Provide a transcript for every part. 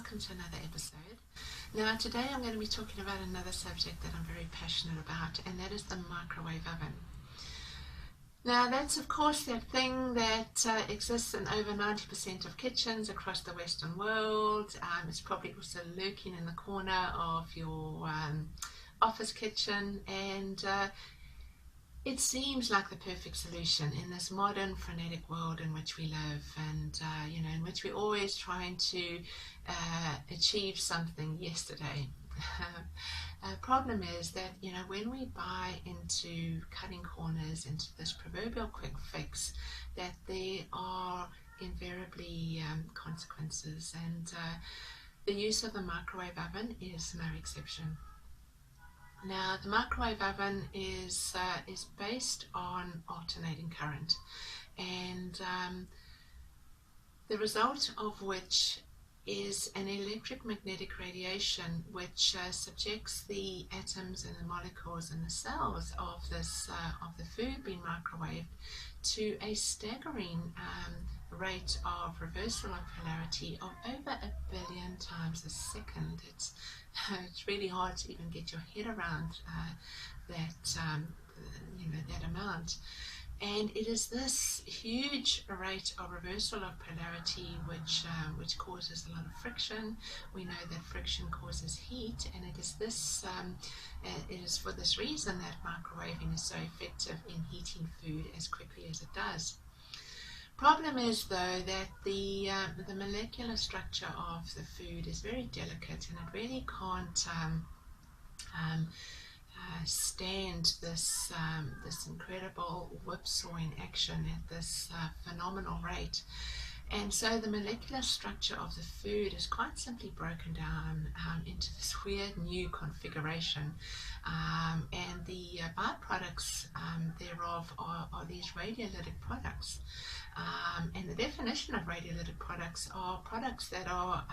welcome to another episode. Now today I'm going to be talking about another subject that I'm very passionate about, and that is the microwave oven. Now that's of course that thing that exists in over 90% of kitchens across the Western world. It's probably also lurking in the corner of your office kitchen, and it seems like the perfect solution in this modern, frenetic world in which we live, and in which we're always trying to achieve something yesterday. Problem is that when we buy into cutting corners, into this proverbial quick fix, that there are invariably consequences, and the use of the microwave oven is no exception. Now, the microwave oven is based on alternating current, and the result of which is an electromagnetic radiation which subjects the atoms and the molecules and the cells of the food being microwaved to a staggering rate of reversal of polarity of over 1 billion times a second. It's really hard to even get your head around that amount. And it is this huge rate of reversal of polarity which causes a lot of friction. We know that friction causes heat, and it is for this reason that microwaving is so effective in heating food as quickly as it does. Problem is though that the molecular structure of the food is very delicate, and it really can't stand this incredible whipsawing action at this phenomenal rate. And so the molecular structure of the food is quite simply broken down into this weird new configuration, and the byproducts thereof are these radiolytic products. And the definition of radiolytic products are products that are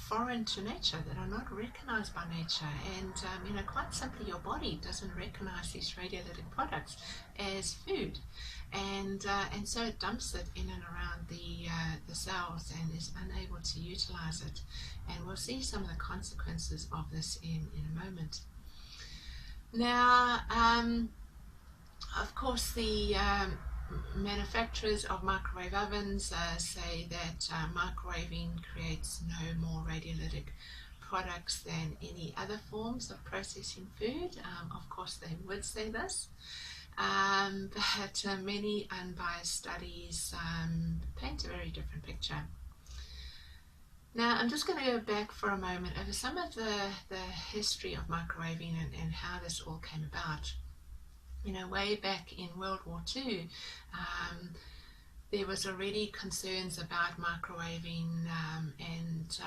foreign to nature, that are not recognized by nature, and quite simply your body doesn't recognize these radiolytic products as food, and so it dumps it in and around the cells and is unable to utilize it. And we'll see some of the consequences of this in a moment. Now, of course, the manufacturers of microwave ovens say that microwaving creates no more radiolytic products than any other forms of processing food. Of course they would say this, but many unbiased studies paint a very different picture. Now I'm just going to go back for a moment over some of the history of microwaving and how this all came about. Way back in World War II, there was already concerns about microwaving, and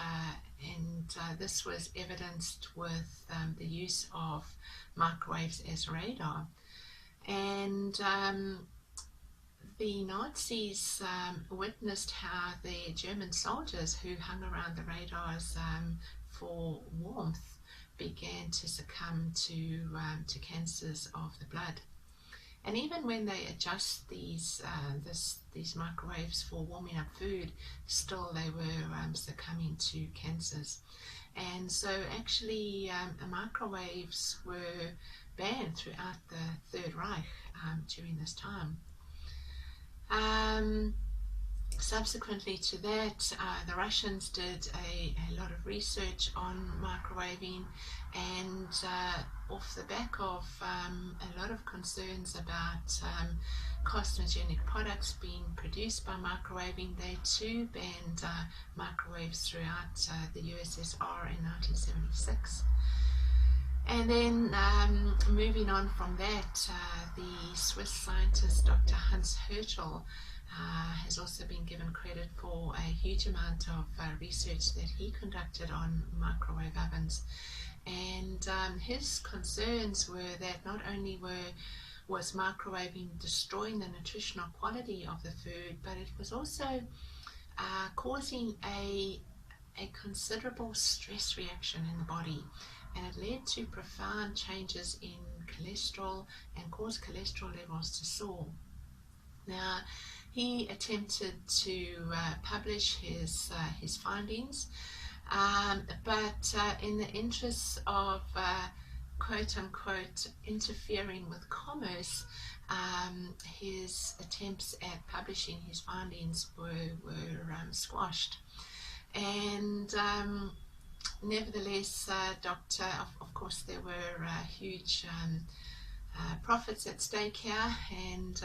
this was evidenced with the use of microwaves as radar. And the Nazis witnessed how the German soldiers who hung around the radars for warmth began to succumb to cancers of the blood. And even when they adjust these microwaves for warming up food, still they were succumbing to cancers. And so actually microwaves were banned throughout the Third Reich during this time. Subsequently to that, the Russians did a lot of research on microwaving, and off the back of a lot of concerns about carcinogenic products being produced by microwaving, they too banned microwaves throughout the USSR in 1976. And then moving on from that, the Swiss scientist Dr. Hans Hertel has also been given credit for a huge amount of research that he conducted on microwave ovens. And his concerns were that not only was microwaving destroying the nutritional quality of the food, but it was also causing a considerable stress reaction in the body, and it led to profound changes in cholesterol and caused cholesterol levels to soar. Now, he attempted to publish his findings, but in the interests of quote-unquote interfering with commerce, his attempts at publishing his findings were squashed. And nevertheless, of course, there were huge profits at stake here, and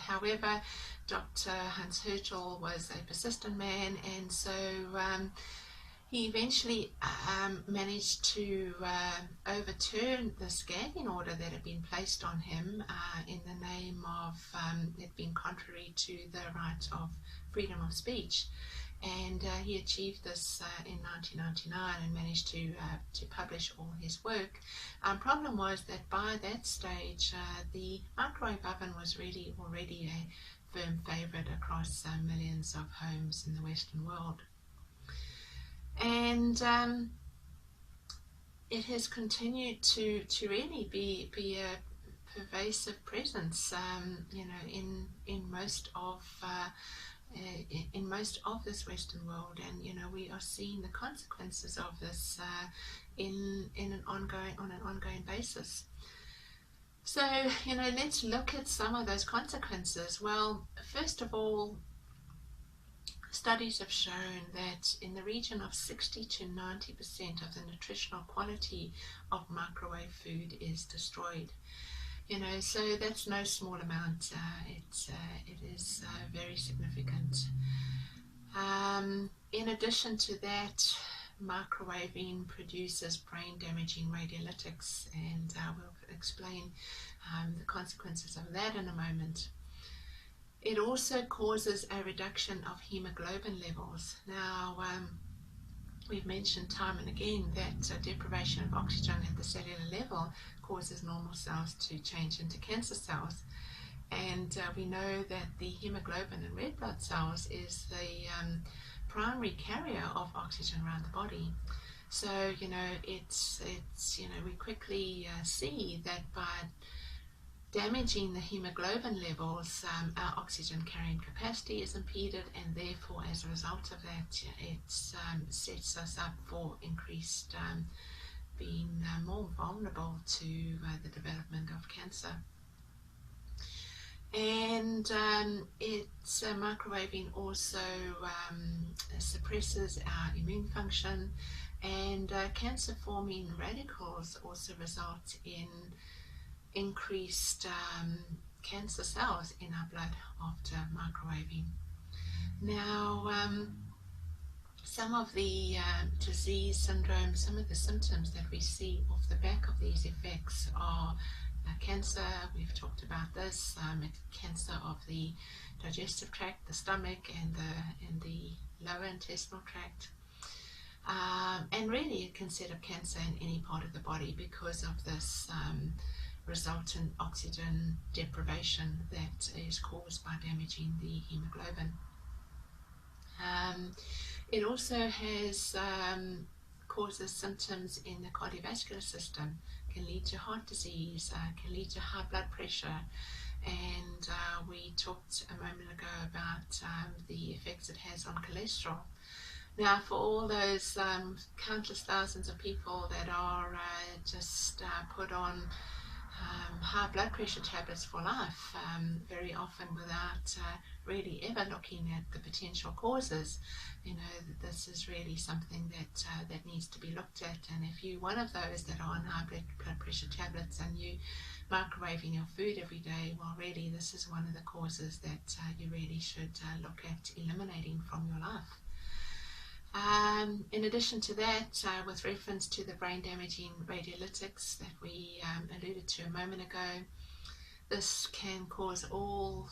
however, Dr. Hans Hertel was a persistent man, and so he eventually managed to overturn this gagging order that had been placed on him in the name of it being contrary to the right of freedom of speech. And he achieved this in 1999 and managed to publish all his work. Problem was that by that stage, the microwave oven was really already a firm favorite across millions of homes in the Western world. And it has continued to really be a pervasive presence, in most of this Western world, and we are seeing the consequences of this on an ongoing basis. So let's look at some of those consequences. Well, first of all, studies have shown that in the region of 60 to 90% of the nutritional quality of microwave food is destroyed. So that's no small amount. It is very significant. In addition to that, microwaving produces brain-damaging radiolytics, and we'll explain the consequences of that in a moment. It also causes a reduction of hemoglobin levels. Now, we've mentioned time and again that deprivation of oxygen at the cellular level causes normal cells to change into cancer cells. And we know that the hemoglobin in red blood cells is the primary carrier of oxygen around the body. So, we quickly see that by damaging the hemoglobin levels, our oxygen carrying capacity is impeded, and therefore, as a result of that, it sets us up for increased being more vulnerable to the development of cancer. And microwaving also suppresses our immune function, and cancer-forming radicals also result in increased cancer cells in our blood after microwaving. Now, some of the disease syndromes, some of the symptoms that we see off the back of these effects are cancer. We've talked about this, cancer of the digestive tract, the stomach, and the lower intestinal tract. And really it can set up cancer in any part of the body because of this resultant oxygen deprivation that is caused by damaging the hemoglobin. It also has causes symptoms in the cardiovascular system, can lead to heart disease, can lead to high blood pressure, and we talked a moment ago about the effects it has on cholesterol. Now, for all those countless thousands of people that are just put on high blood pressure tablets for life, very often without really ever looking at the potential causes, this is really something that needs to be looked at. And if you're one of those that are on high blood pressure tablets and you microwaving your food every day, well, really this is one of the causes that you really should look at eliminating from your life. In addition to that, with reference to the brain damaging radiolytics that we alluded to a moment ago, this can cause all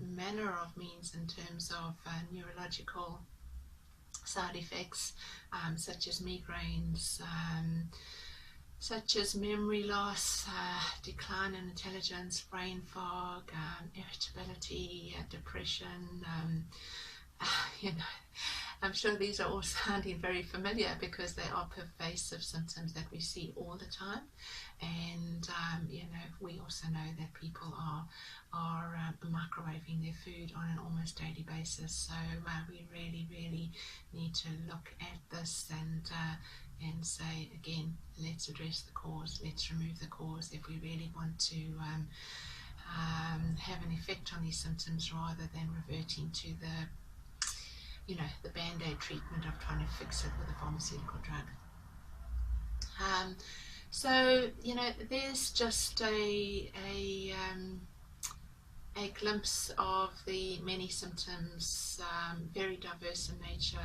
manner of means in terms of neurological side effects, such as migraines, such as memory loss, decline in intelligence, brain fog, irritability, depression, I'm sure these are all sounding very familiar because they are pervasive symptoms that we see all the time. And we also know that people are microwaving their food on an almost daily basis. So we really need to look at this and say again, let's address the cause, let's remove the cause if we really want to have an effect on these symptoms, rather than reverting to the band-aid treatment of trying to fix it with a pharmaceutical drug. So there's just a glimpse of the many symptoms, very diverse in nature,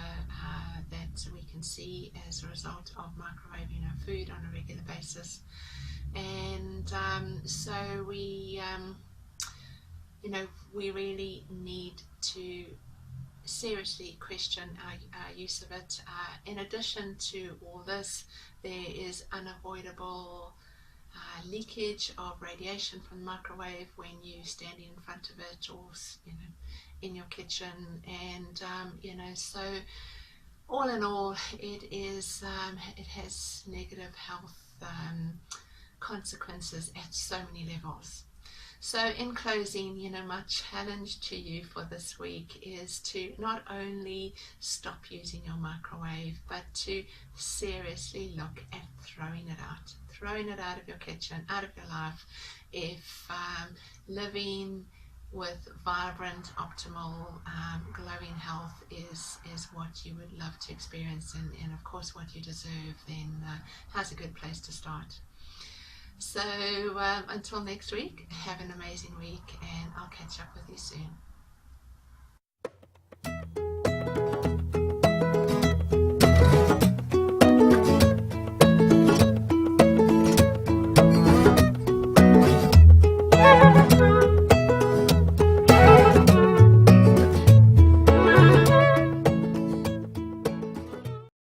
that we can see as a result of microwaving our food on a regular basis. And so we really need to seriously question our use of it. In addition to all this, there is unavoidable leakage of radiation from the microwave when you're standing in front of it, or in your kitchen, and so all in all, it has negative health consequences at so many levels. So in closing, my challenge to you for this week is to not only stop using your microwave, but to seriously look at throwing it out of your kitchen, out of your life, if living with vibrant, optimal, glowing health is what you would love to experience, and of course what you deserve, then how's a good place to start? So until next week, have an amazing week, and I'll catch up with you soon.